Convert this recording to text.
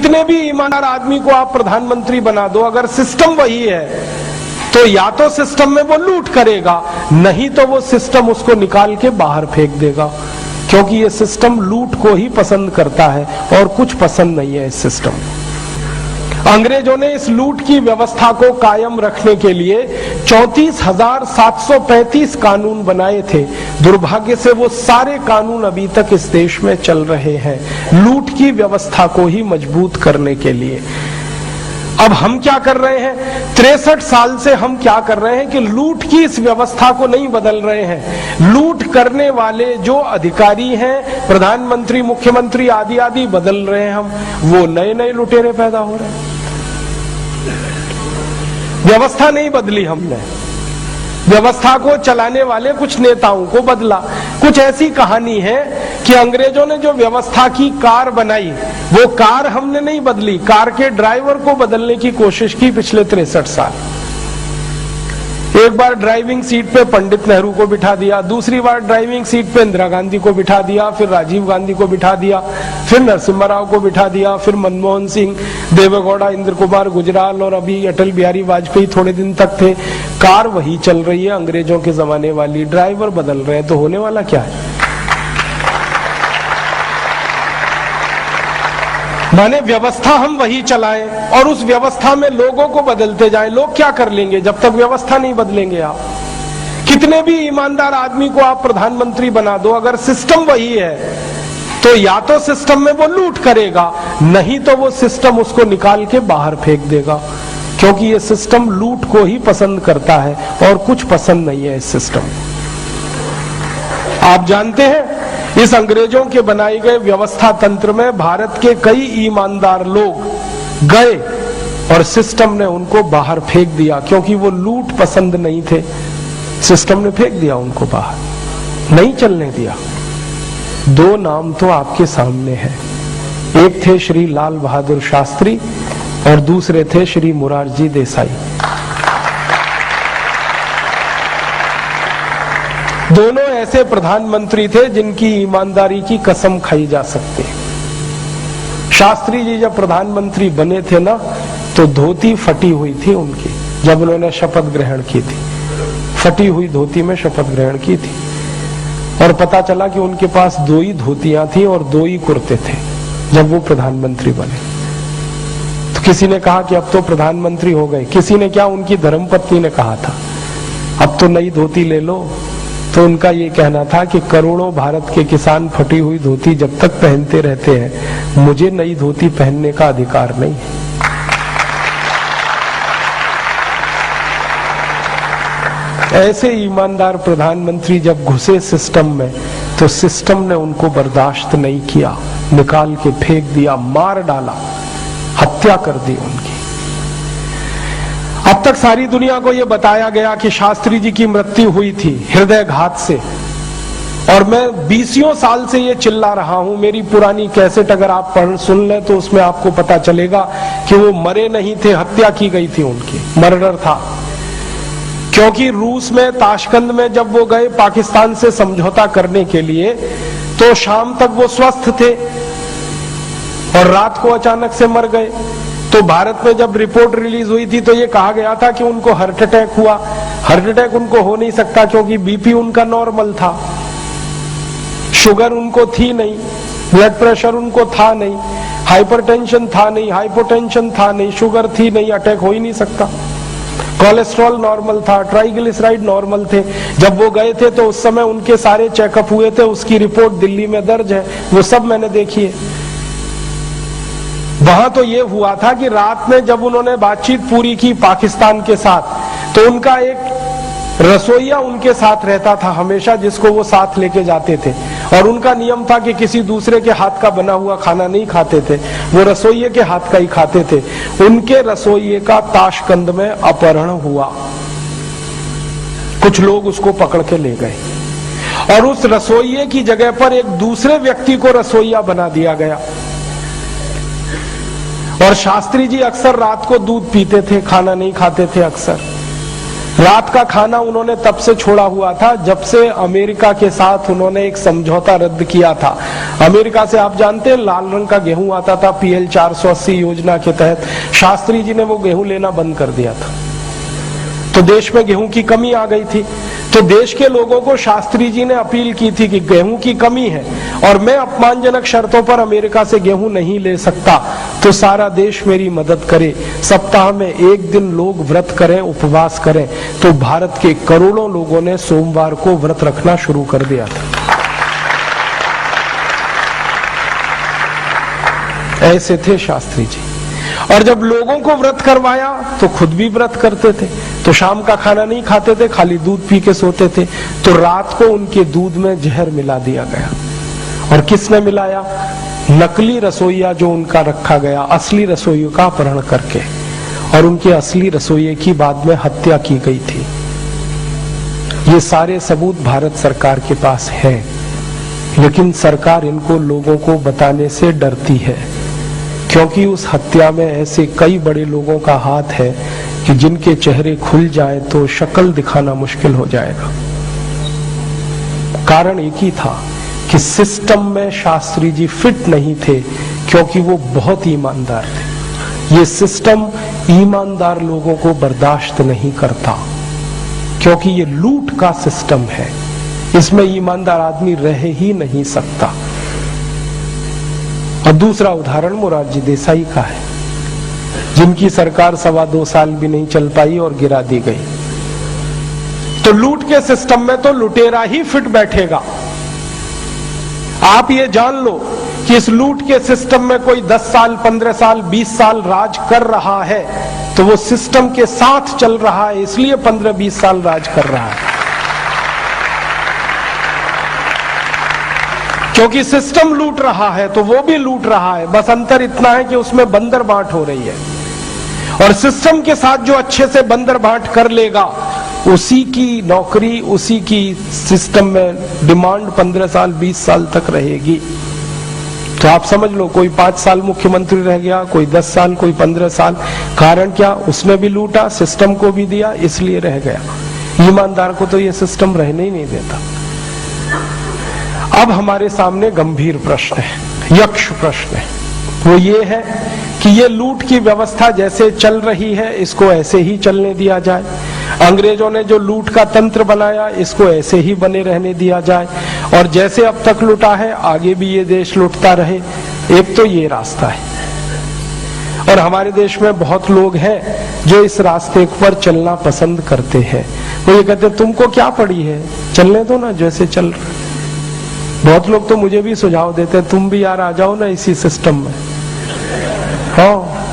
कितने भी ईमानदार आदमी को आप प्रधानमंत्री बना दो, अगर सिस्टम वही है तो या तो सिस्टम में वो लूट करेगा, नहीं तो वो सिस्टम उसको निकाल के बाहर फेंक देगा, क्योंकि ये सिस्टम लूट को ही पसंद करता है और कुछ पसंद नहीं है इस सिस्टम को। अंग्रेजों ने इस लूट की व्यवस्था को कायम रखने के लिए 34,735 कानून बनाए थे। दुर्भाग्य से वो सारे कानून अभी तक इस देश में चल रहे हैं, लूट की व्यवस्था को ही मजबूत करने के लिए। अब हम क्या कर रहे हैं? 63 साल से हम क्या कर रहे हैं कि लूट की इस व्यवस्था को नहीं बदल रहे हैं। लूट करने वाले जो अधिकारी हैं, प्रधानमंत्री, मुख्यमंत्री आदि आदि बदल रहे हैं हम, वो नए नए लुटेरे पैदा हो रहे हैं। व्यवस्था नहीं बदली हमने, व्यवस्था को चलाने वाले कुछ नेताओं को बदला। कुछ ऐसी कहानी है कि अंग्रेजों ने जो व्यवस्था की कार बनाई, वो कार हमने नहीं बदली, कार के ड्राइवर को बदलने की कोशिश की पिछले 63 साल। एक बार ड्राइविंग सीट पे पंडित नेहरू को बिठा दिया, दूसरी बार ड्राइविंग सीट पे इंदिरा गांधी को बिठा दिया, फिर राजीव गांधी को बिठा दिया, फिर नरसिम्हा राव को बिठा दिया, फिर मनमोहन सिंह, देवेगौड़ा, इंद्र कुमार गुजराल और अभी अटल बिहारी वाजपेयी थोड़े दिन तक थे। कार वही चल रही है अंग्रेजों के जमाने वाली, ड्राइवर बदल रहे हैं, तो होने वाला क्या है? माने व्यवस्था हम वही चलाएं और उस व्यवस्था में लोगों को बदलते जाएं। लोग क्या कर लेंगे जब तक व्यवस्था नहीं बदलेंगे? आप कितने भी ईमानदार आदमी को आप प्रधानमंत्री बना दो, अगर सिस्टम वही है तो या तो सिस्टम में वो लूट करेगा, नहीं तो वो सिस्टम उसको निकाल के बाहर फेंक देगा, क्योंकि ये सिस्टम लूट को ही पसंद करता है और कुछ पसंद नहीं है इस सिस्टम को। आप जानते हैं, इस अंग्रेजों के बनाए गए व्यवस्था तंत्र में भारत के कई ईमानदार लोग गए और सिस्टम ने उनको बाहर फेंक दिया, क्योंकि वो लूट पसंद नहीं थे। सिस्टम ने फेंक दिया उनको बाहर, नहीं चलने दिया। दो नाम तो आपके सामने हैं, एक थे श्री लाल बहादुर शास्त्री और दूसरे थे श्री मोरारजी देसाई। दोनों ऐसे प्रधानमंत्री थे जिनकी ईमानदारी की कसम खाई जा सकती है। शास्त्री जी जब प्रधानमंत्री बने थे ना, तो धोती फटी हुई थी उनकी, जब उन्होंने शपथ ग्रहण की थी, फटी हुई धोती में शपथ ग्रहण की थी। और पता चला कि उनके पास 2 ही धोतियां थी और 2 ही कुर्ते थे जब वो प्रधानमंत्री बने। तो किसी ने कहा कि अब तो प्रधानमंत्री हो गए, किसी ने क्या, उनकी धर्मपत्नी ने कहा था अब तो नई धोती ले लो। तो उनका ये कहना था कि करोड़ों भारत के किसान फटी हुई धोती जब तक पहनते रहते हैं, मुझे नई धोती पहनने का अधिकार नहीं है। ऐसे ईमानदार प्रधानमंत्री जब घुसे सिस्टम में, तो सिस्टम ने उनको बर्दाश्त नहीं किया, निकाल के फेंक दिया, मार डाला, हत्या कर दी उनकी। अब तक सारी दुनिया को यह बताया गया कि शास्त्री जी की मृत्यु हुई थी हृदयघात से, और मैं 20 साल से ये चिल्ला रहा हूं। मेरी पुरानी कैसेट अगर आप पढ़ सुन लें तो उसमें आपको पता चलेगा कि वो मरे नहीं थे, हत्या की गई थी उनकी, मर्डर था। क्योंकि रूस में ताशकंद में जब वो गए पाकिस्तान से समझौता करने के लिए, तो शाम तक वो स्वस्थ थे और रात को अचानक से मर गए। तो भारत में जब रिपोर्ट रिलीज हुई थी तो ये कहा गया था कि उनको हार्ट अटैक हुआ। हार्ट अटैक उनको हो नहीं सकता क्योंकि बीपी उनका नॉर्मल था, शुगर उनको थी नहीं, ब्लड प्रेशर उनको था नहीं, हाइपरटेंशन था नहीं, हाइपोटेंशन था नहीं, शुगर थी नहीं, अटैक हो ही नहीं सकता। कोलेस्ट्रॉल नॉर्मल था, ट्राइग्लिसराइड नॉर्मल थे। जब वो गए थे तो उस समय उनके सारे चेकअप हुए थे, उसकी रिपोर्ट दिल्ली में दर्ज है, वो सब मैंने देखी है। वहां तो ये हुआ था कि रात में जब उन्होंने बातचीत पूरी की पाकिस्तान के साथ, तो उनका एक रसोइया उनके साथ रहता था हमेशा, जिसको वो साथ लेके जाते थे, और उनका नियम था कि किसी दूसरे के हाथ का बना हुआ खाना नहीं खाते थे, वो रसोइये के हाथ का ही खाते थे। उनके रसोइये का ताशकंद में अपहरण हुआ, कुछ लोग उसको पकड़ के ले गए और उस रसोइये की जगह पर एक दूसरे व्यक्ति को रसोइया बना दिया गया। और शास्त्री जी अक्सर रात को दूध पीते थे, खाना नहीं खाते थे अक्सर। रात का खाना उन्होंने तब से छोड़ा हुआ था जब से अमेरिका के साथ उन्होंने एक समझौता रद्द किया था। अमेरिका से आप जानते हैं लाल रंग का गेहूं आता था PL 480 योजना के तहत, शास्त्री जी ने वो गेहूं लेना बंद कर दिया था, तो देश में गेहूं की कमी आ गई थी। तो देश के लोगों को शास्त्री जी ने अपील की थी कि गेहूं की कमी है और मैं अपमानजनक शर्तों पर अमेरिका से गेहूं नहीं ले सकता, तो सारा देश मेरी मदद करे, सप्ताह में एक दिन लोग व्रत करें, उपवास करें। तो भारत के करोड़ों लोगों ने सोमवार को व्रत रखना शुरू कर दिया था। ऐसे थे शास्त्री जी। और जब लोगों को व्रत करवाया तो खुद भी व्रत करते थे, तो शाम का खाना नहीं खाते थे, खाली दूध पी के सोते थे। तो रात को उनके दूध में जहर मिला दिया गया। और किसने मिलाया? नकली रसोइया जो उनका रखा गया, असली रसोइयों का अपहरण करके, और उनके असली रसोइये की बाद में हत्या की गई थी। ये सारे सबूत भारत सरकार के पास है, लेकिन सरकार इनको लोगों को बताने से डरती है, क्योंकि उस हत्या में ऐसे कई बड़े लोगों का हाथ है कि जिनके चेहरे खुल जाए तो शक्ल दिखाना मुश्किल हो जाएगा। कारण एक ही था कि सिस्टम में शास्त्री जी फिट नहीं थे, क्योंकि वो बहुत ईमानदार थे। ये सिस्टम ईमानदार लोगों को बर्दाश्त नहीं करता, क्योंकि ये लूट का सिस्टम है, इसमें ईमानदार आदमी रह ही नहीं सकता। और दूसरा उदाहरण मोरारजी देसाई का है, जिनकी सरकार 2.25 साल भी नहीं चल पाई और गिरा दी गई। तो लूट के सिस्टम में तो लुटेरा ही फिट बैठेगा। आप ये जान लो कि इस लूट के सिस्टम में कोई 10 साल, 15 साल, 20 साल राज कर रहा है, तो वो सिस्टम के साथ चल रहा है, इसलिए 15-20 साल राज कर रहा है। क्योंकि सिस्टम लूट रहा है तो वो भी लूट रहा है, बस अंतर इतना है कि उसमें बंदर बांट हो रही है। और सिस्टम के साथ जो अच्छे से बंदर बांट कर लेगा, उसी की नौकरी, उसी की सिस्टम में डिमांड 15 साल, 20 साल तक रहेगी। तो आप समझ लो, कोई 5 साल मुख्यमंत्री रह गया, कोई 10 साल, कोई 15 साल। कारण क्या? उसने भी लूटा, सिस्टम को भी दिया, इसलिए रह गया। ईमानदार को तो ये सिस्टम रहने ही नहीं देता। अब हमारे सामने गंभीर प्रश्न है, यक्ष प्रश्न है। वो ये है कि ये लूट की व्यवस्था जैसे चल रही है, इसको ऐसे ही चलने दिया जाए। अंग्रेजों ने जो लूट का तंत्र बनाया, इसको ऐसे ही बने रहने दिया जाए, और जैसे अब तक लूटा है आगे भी ये देश लूटता रहे। एक तो ये रास्ता है, और हमारे देश में बहुत लोग हैं जो इस रास्ते पर चलना पसंद करते हैं। वो ये कहते हैं तुमको क्या पड़ी है, चलने दो ना जैसे चल रहा है। बहुत लोग तो मुझे भी सुझाव देते हैं, तुम भी यार आ जाओ ना इसी सिस्टम में। हाँ,